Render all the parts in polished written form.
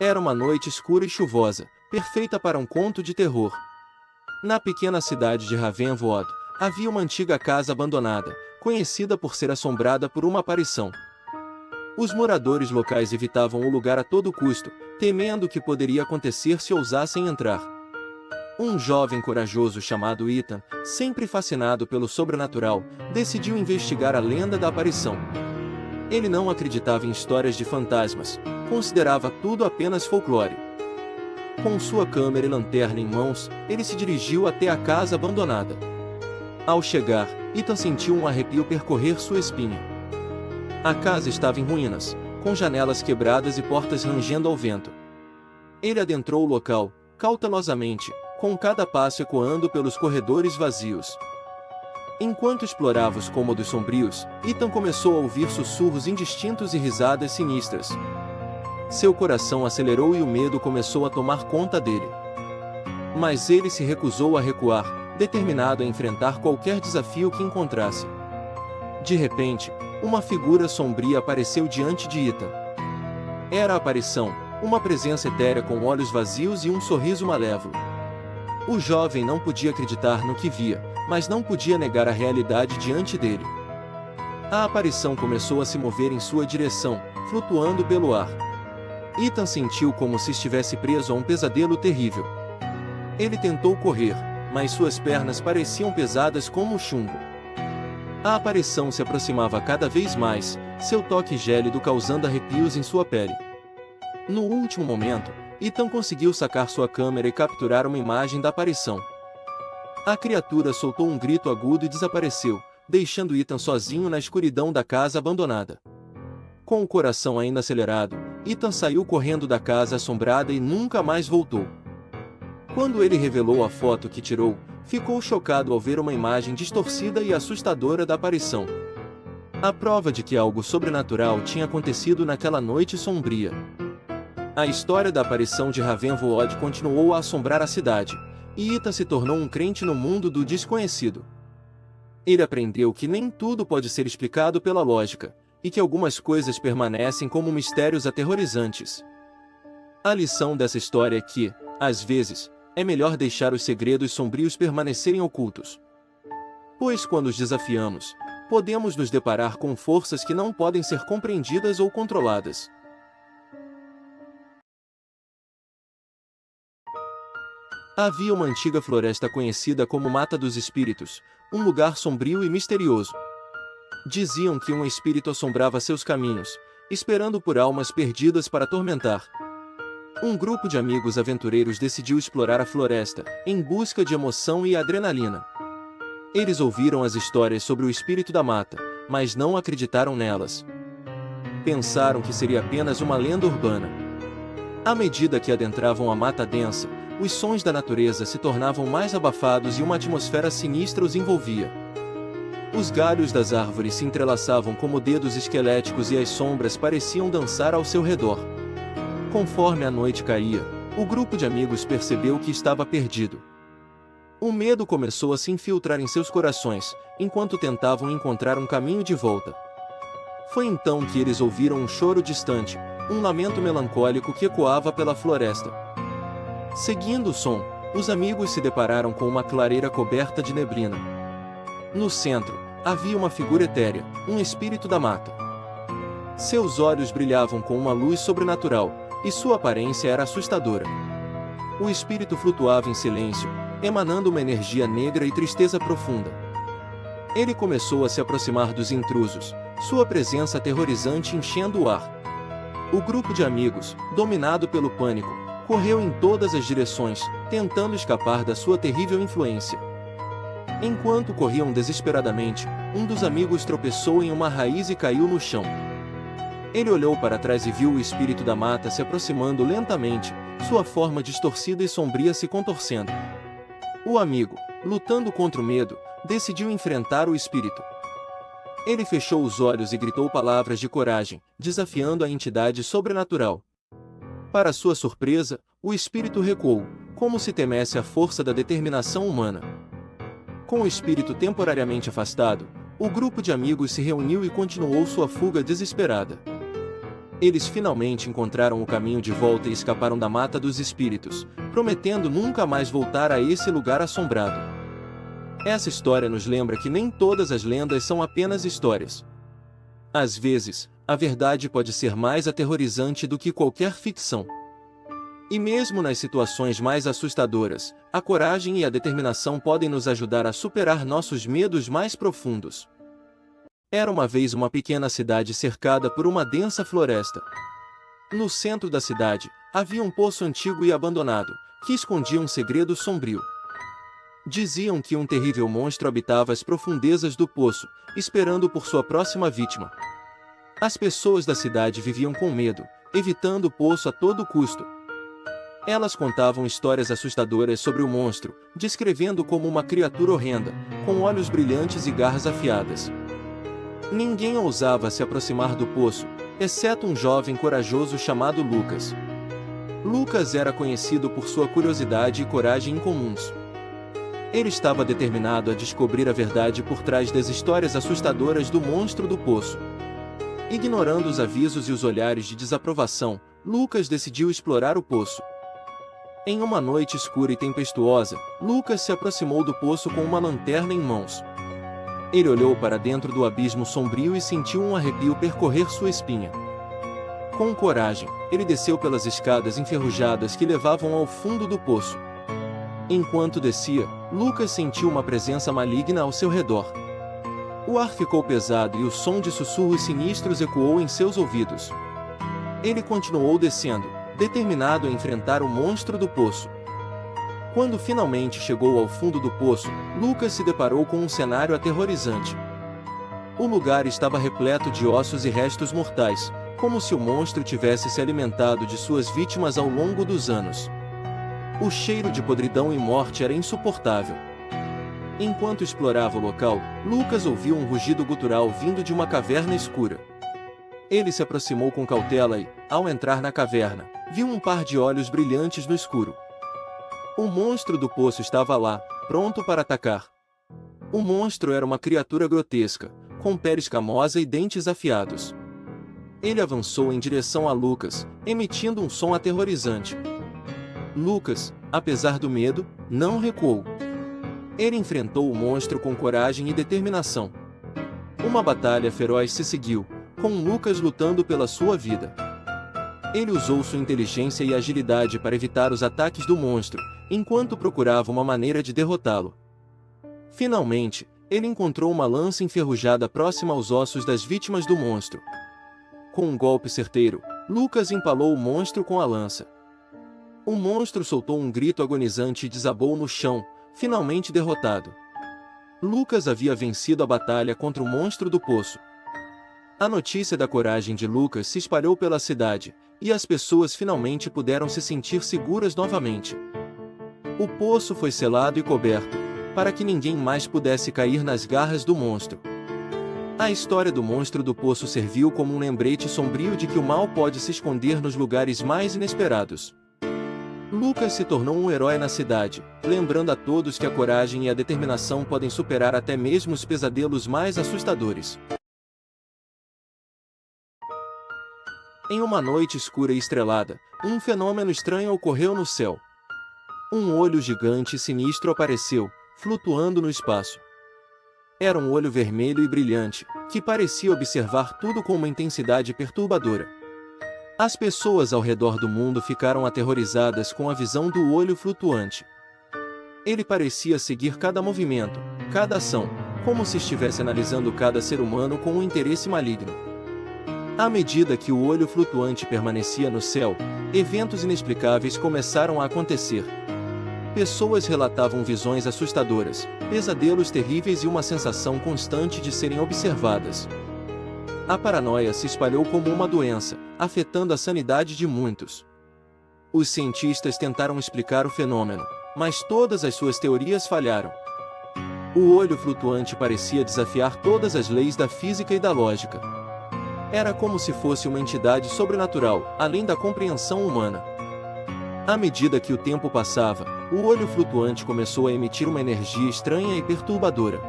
Era uma noite escura e chuvosa, perfeita para um conto de terror. Na pequena cidade de Ravenwood, havia uma antiga casa abandonada, conhecida por ser assombrada por uma aparição. Os moradores locais evitavam o lugar a todo custo, temendo o que poderia acontecer se ousassem entrar. Um jovem corajoso chamado Ethan, sempre fascinado pelo sobrenatural, decidiu investigar a lenda da aparição. Ele não acreditava em histórias de fantasmas, considerava tudo apenas folclore. Com sua câmera e lanterna em mãos, ele se dirigiu até a casa abandonada. Ao chegar, Ethan sentiu um arrepio percorrer sua espinha. A casa estava em ruínas, com janelas quebradas e portas rangendo ao vento. Ele adentrou o local, cautelosamente, com cada passo ecoando pelos corredores vazios. Enquanto explorava os cômodos sombrios, Ethan começou a ouvir sussurros indistintos e risadas sinistras. Seu coração acelerou e o medo começou a tomar conta dele. Mas ele se recusou a recuar, determinado a enfrentar qualquer desafio que encontrasse. De repente, uma figura sombria apareceu diante de Ethan. Era a aparição, uma presença etérea com olhos vazios e um sorriso malévolo. O jovem não podia acreditar no que via, mas não podia negar a realidade diante dele. A aparição começou a se mover em sua direção, flutuando pelo ar. Ethan sentiu como se estivesse preso a um pesadelo terrível. Ele tentou correr, mas suas pernas pareciam pesadas como chumbo. A aparição se aproximava cada vez mais, seu toque gélido causando arrepios em sua pele. No último momento, Ethan conseguiu sacar sua câmera e capturar uma imagem da aparição. A criatura soltou um grito agudo e desapareceu, deixando Ethan sozinho na escuridão da casa abandonada. Com o coração ainda acelerado, Ethan saiu correndo da casa assombrada e nunca mais voltou. Quando ele revelou a foto que tirou, ficou chocado ao ver uma imagem distorcida e assustadora da aparição. A prova de que algo sobrenatural tinha acontecido naquela noite sombria. A história da aparição de Ravenwood continuou a assombrar a cidade, e Ethan se tornou um crente no mundo do desconhecido. Ele aprendeu que nem tudo pode ser explicado pela lógica, e que algumas coisas permanecem como mistérios aterrorizantes. A lição dessa história é que, às vezes, é melhor deixar os segredos sombrios permanecerem ocultos. Pois quando os desafiamos, podemos nos deparar com forças que não podem ser compreendidas ou controladas. Havia uma antiga floresta conhecida como Mata dos Espíritos, um lugar sombrio e misterioso. Diziam que um espírito assombrava seus caminhos, esperando por almas perdidas para atormentar. Um grupo de amigos aventureiros decidiu explorar a floresta, em busca de emoção e adrenalina. Eles ouviram as histórias sobre o espírito da mata, mas não acreditaram nelas. Pensaram que seria apenas uma lenda urbana. À medida que adentravam a mata densa, os sons da natureza se tornavam mais abafados e uma atmosfera sinistra os envolvia. Os galhos das árvores se entrelaçavam como dedos esqueléticos e as sombras pareciam dançar ao seu redor. Conforme a noite caía, o grupo de amigos percebeu que estava perdido. O medo começou a se infiltrar em seus corações, enquanto tentavam encontrar um caminho de volta. Foi então que eles ouviram um choro distante, um lamento melancólico que ecoava pela floresta. Seguindo o som, os amigos se depararam com uma clareira coberta de neblina. No centro, havia uma figura etérea, um espírito da mata. Seus olhos brilhavam com uma luz sobrenatural, e sua aparência era assustadora. O espírito flutuava em silêncio, emanando uma energia negra e tristeza profunda. Ele começou a se aproximar dos intrusos, sua presença aterrorizante enchendo o ar. O grupo de amigos, dominado pelo pânico, correu em todas as direções, tentando escapar da sua terrível influência. Enquanto corriam desesperadamente, um dos amigos tropeçou em uma raiz e caiu no chão. Ele olhou para trás e viu o espírito da mata se aproximando lentamente, sua forma distorcida e sombria se contorcendo. O amigo, lutando contra o medo, decidiu enfrentar o espírito. Ele fechou os olhos e gritou palavras de coragem, desafiando a entidade sobrenatural. Para sua surpresa, o espírito recuou, como se temesse a força da determinação humana. Com o espírito temporariamente afastado, o grupo de amigos se reuniu e continuou sua fuga desesperada. Eles finalmente encontraram o caminho de volta e escaparam da mata dos espíritos, prometendo nunca mais voltar a esse lugar assombrado. Essa história nos lembra que nem todas as lendas são apenas histórias. Às vezes, a verdade pode ser mais aterrorizante do que qualquer ficção. E mesmo nas situações mais assustadoras, a coragem e a determinação podem nos ajudar a superar nossos medos mais profundos. Era uma vez uma pequena cidade cercada por uma densa floresta. No centro da cidade, havia um poço antigo e abandonado, que escondia um segredo sombrio. Diziam que um terrível monstro habitava as profundezas do poço, esperando por sua próxima vítima. As pessoas da cidade viviam com medo, evitando o poço a todo custo. Elas contavam histórias assustadoras sobre o monstro, descrevendo como uma criatura horrenda, com olhos brilhantes e garras afiadas. Ninguém ousava se aproximar do poço, exceto um jovem corajoso chamado Lucas. Lucas era conhecido por sua curiosidade e coragem incomuns. Ele estava determinado a descobrir a verdade por trás das histórias assustadoras do monstro do poço. Ignorando os avisos e os olhares de desaprovação, Lucas decidiu explorar o poço. Em uma noite escura e tempestuosa, Lucas se aproximou do poço com uma lanterna em mãos. Ele olhou para dentro do abismo sombrio e sentiu um arrepio percorrer sua espinha. Com coragem, ele desceu pelas escadas enferrujadas que levavam ao fundo do poço. Enquanto descia, Lucas sentiu uma presença maligna ao seu redor. O ar ficou pesado e o som de sussurros sinistros ecoou em seus ouvidos. Ele continuou descendo, determinado a enfrentar o monstro do poço. Quando finalmente chegou ao fundo do poço, Lucas se deparou com um cenário aterrorizante. O lugar estava repleto de ossos e restos mortais, como se o monstro tivesse se alimentado de suas vítimas ao longo dos anos. O cheiro de podridão e morte era insuportável. Enquanto explorava o local, Lucas ouviu um rugido gutural vindo de uma caverna escura. Ele se aproximou com cautela e, ao entrar na caverna, viu um par de olhos brilhantes no escuro. O monstro do poço estava lá, pronto para atacar. O monstro era uma criatura grotesca, com pele escamosa e dentes afiados. Ele avançou em direção a Lucas, emitindo um som aterrorizante. Lucas, apesar do medo, não recuou. Ele enfrentou o monstro com coragem e determinação. Uma batalha feroz se seguiu, com Lucas lutando pela sua vida. Ele usou sua inteligência e agilidade para evitar os ataques do monstro, enquanto procurava uma maneira de derrotá-lo. Finalmente, ele encontrou uma lança enferrujada próxima aos ossos das vítimas do monstro. Com um golpe certeiro, Lucas empalou o monstro com a lança. O monstro soltou um grito agonizante e desabou no chão, finalmente derrotado. Lucas havia vencido a batalha contra o monstro do poço. A notícia da coragem de Lucas se espalhou pela cidade, e as pessoas finalmente puderam se sentir seguras novamente. O poço foi selado e coberto, para que ninguém mais pudesse cair nas garras do monstro. A história do monstro do poço serviu como um lembrete sombrio de que o mal pode se esconder nos lugares mais inesperados. Lucas se tornou um herói na cidade, lembrando a todos que a coragem e a determinação podem superar até mesmo os pesadelos mais assustadores. Em uma noite escura e estrelada, um fenômeno estranho ocorreu no céu. Um olho gigante e sinistro apareceu, flutuando no espaço. Era um olho vermelho e brilhante, que parecia observar tudo com uma intensidade perturbadora. As pessoas ao redor do mundo ficaram aterrorizadas com a visão do olho flutuante. Ele parecia seguir cada movimento, cada ação, como se estivesse analisando cada ser humano com um interesse maligno. À medida que o olho flutuante permanecia no céu, eventos inexplicáveis começaram a acontecer. Pessoas relatavam visões assustadoras, pesadelos terríveis e uma sensação constante de serem observadas. A paranoia se espalhou como uma doença, afetando a sanidade de muitos. Os cientistas tentaram explicar o fenômeno, mas todas as suas teorias falharam. O olho flutuante parecia desafiar todas as leis da física e da lógica. Era como se fosse uma entidade sobrenatural, além da compreensão humana. À medida que o tempo passava, o olho flutuante começou a emitir uma energia estranha e perturbadora.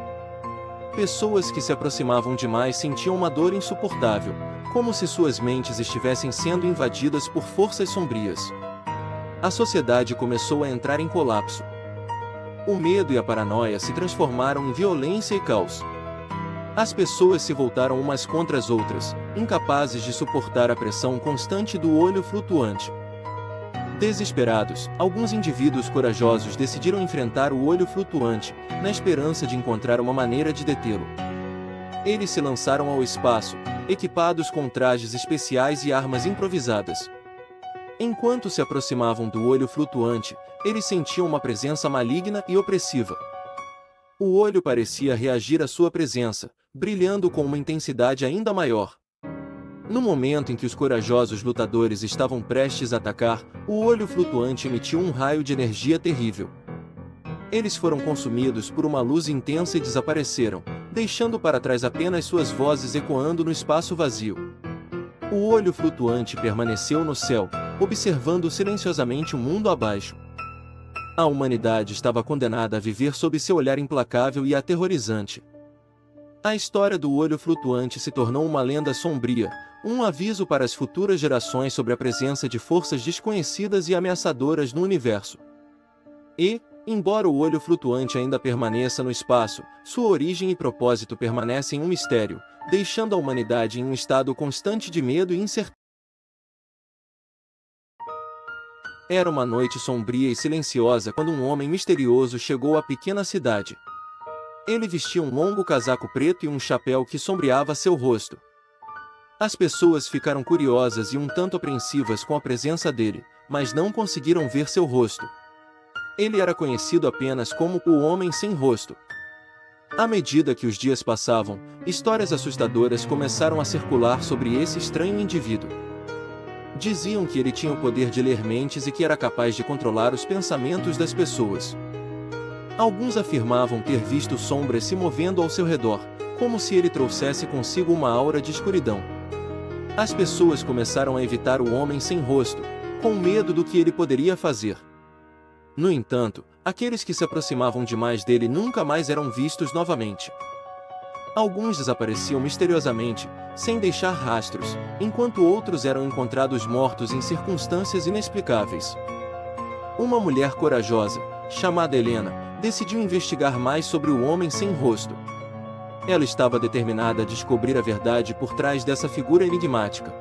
Pessoas que se aproximavam demais sentiam uma dor insuportável, como se suas mentes estivessem sendo invadidas por forças sombrias. A sociedade começou a entrar em colapso. O medo e a paranoia se transformaram em violência e caos. As pessoas se voltaram umas contra as outras, incapazes de suportar a pressão constante do olho flutuante. Desesperados, alguns indivíduos corajosos decidiram enfrentar o olho flutuante, na esperança de encontrar uma maneira de detê-lo. Eles se lançaram ao espaço, equipados com trajes especiais e armas improvisadas. Enquanto se aproximavam do olho flutuante, eles sentiam uma presença maligna e opressiva. O olho parecia reagir à sua presença, brilhando com uma intensidade ainda maior. No momento em que os corajosos lutadores estavam prestes a atacar, o olho flutuante emitiu um raio de energia terrível. Eles foram consumidos por uma luz intensa e desapareceram, deixando para trás apenas suas vozes ecoando no espaço vazio. O olho flutuante permaneceu no céu, observando silenciosamente o mundo abaixo. A humanidade estava condenada a viver sob seu olhar implacável e aterrorizante. A história do olho flutuante se tornou uma lenda sombria, um aviso para as futuras gerações sobre a presença de forças desconhecidas e ameaçadoras no universo. E, embora o olho flutuante ainda permaneça no espaço, sua origem e propósito permanecem um mistério, deixando a humanidade em um estado constante de medo e incerteza. Era uma noite sombria e silenciosa quando um homem misterioso chegou à pequena cidade. Ele vestia um longo casaco preto e um chapéu que sombreava seu rosto. As pessoas ficaram curiosas e um tanto apreensivas com a presença dele, mas não conseguiram ver seu rosto. Ele era conhecido apenas como o Homem Sem Rosto. À medida que os dias passavam, histórias assustadoras começaram a circular sobre esse estranho indivíduo. Diziam que ele tinha o poder de ler mentes e que era capaz de controlar os pensamentos das pessoas. Alguns afirmavam ter visto sombras se movendo ao seu redor, como se ele trouxesse consigo uma aura de escuridão. As pessoas começaram a evitar o Homem Sem Rosto, com medo do que ele poderia fazer. No entanto, aqueles que se aproximavam demais dele nunca mais eram vistos novamente. Alguns desapareciam misteriosamente, sem deixar rastros, enquanto outros eram encontrados mortos em circunstâncias inexplicáveis. Uma mulher corajosa, chamada Helena, decidiu investigar mais sobre o Homem Sem Rosto. Ela estava determinada a descobrir a verdade por trás dessa figura enigmática.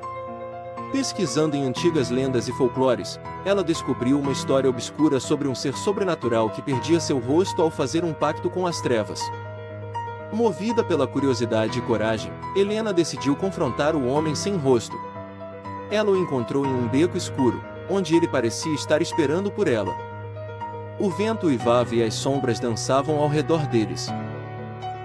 Pesquisando em antigas lendas e folclores, ela descobriu uma história obscura sobre um ser sobrenatural que perdia seu rosto ao fazer um pacto com as trevas. Movida pela curiosidade e coragem, Helena decidiu confrontar o Homem Sem Rosto. Ela o encontrou em um beco escuro, onde ele parecia estar esperando por ela. O vento uivava e as sombras dançavam ao redor deles.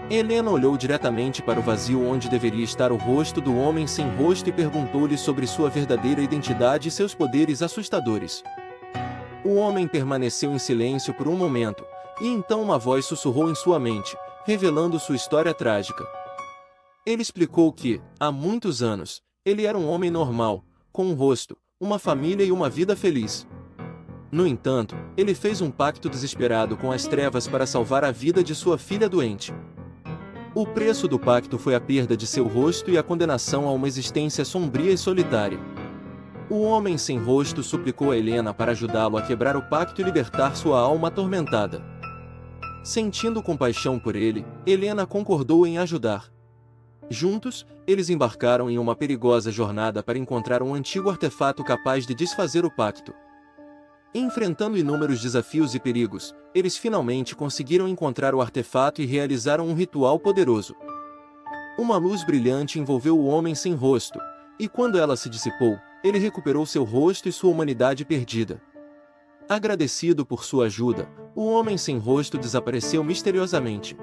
Helena olhou diretamente para o vazio onde deveria estar o rosto do Homem Sem Rosto e perguntou-lhe sobre sua verdadeira identidade e seus poderes assustadores. O homem permaneceu em silêncio por um momento, e então uma voz sussurrou em sua mente, revelando sua história trágica. Ele explicou que, há muitos anos, ele era um homem normal, com um rosto, uma família e uma vida feliz. No entanto, ele fez um pacto desesperado com as trevas para salvar a vida de sua filha doente. O preço do pacto foi a perda de seu rosto e a condenação a uma existência sombria e solitária. O Homem Sem Rosto suplicou a Helena para ajudá-lo a quebrar o pacto e libertar sua alma atormentada. Sentindo compaixão por ele, Helena concordou em ajudar. Juntos, eles embarcaram em uma perigosa jornada para encontrar um antigo artefato capaz de desfazer o pacto. Enfrentando inúmeros desafios e perigos, eles finalmente conseguiram encontrar o artefato e realizaram um ritual poderoso. Uma luz brilhante envolveu o Homem Sem Rosto, e quando ela se dissipou, ele recuperou seu rosto e sua humanidade perdida. Agradecido por sua ajuda, o Homem Sem Rosto desapareceu misteriosamente.